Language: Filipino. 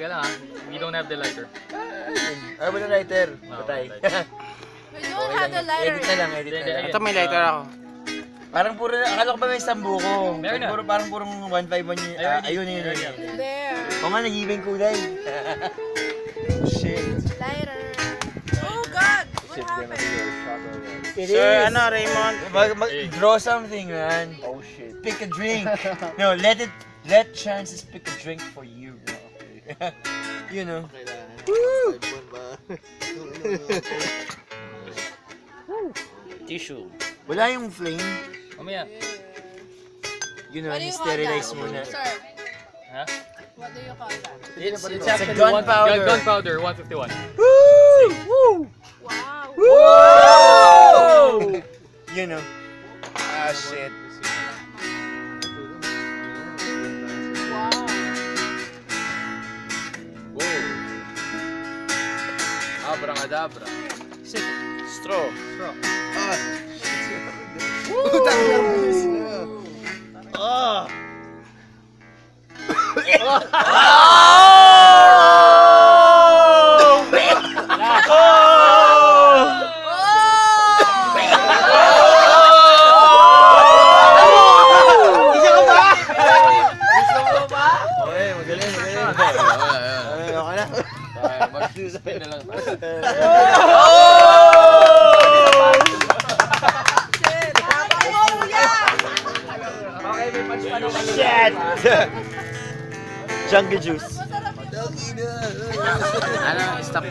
Teka lang ha. We don't have the lighter. Wala lighter. Patay. We don't have the lighter. Edit na lang, edit na lang. Ito may lighter ako. Parang puro, akala ko ba may sambuko? Meron na. Parang purong 151 yun. Ayun, yun. There. O nga, nag-ibang kulay. Shit. Lighter. Oh God! What happened? It Sir, ano, Raymond? Draw something, man. Oh shit. Pick a drink. No, let chances pick a drink for you. You know. Tissue. Wala yung flame. Mamaya. You know, What do you call sterilize that? muna. Sir, Ha? what do you call that? It's It's actually gunpowder. Gunpowder, 151. Woo! Wow. Woo! You know. Ah, shit. Wow. Whoa. Abracadabra. Straw. Putang ina mo. Okay, magaling. Okay na. Mag-spin na lang. Shit! Jungle juice. Ano, stop.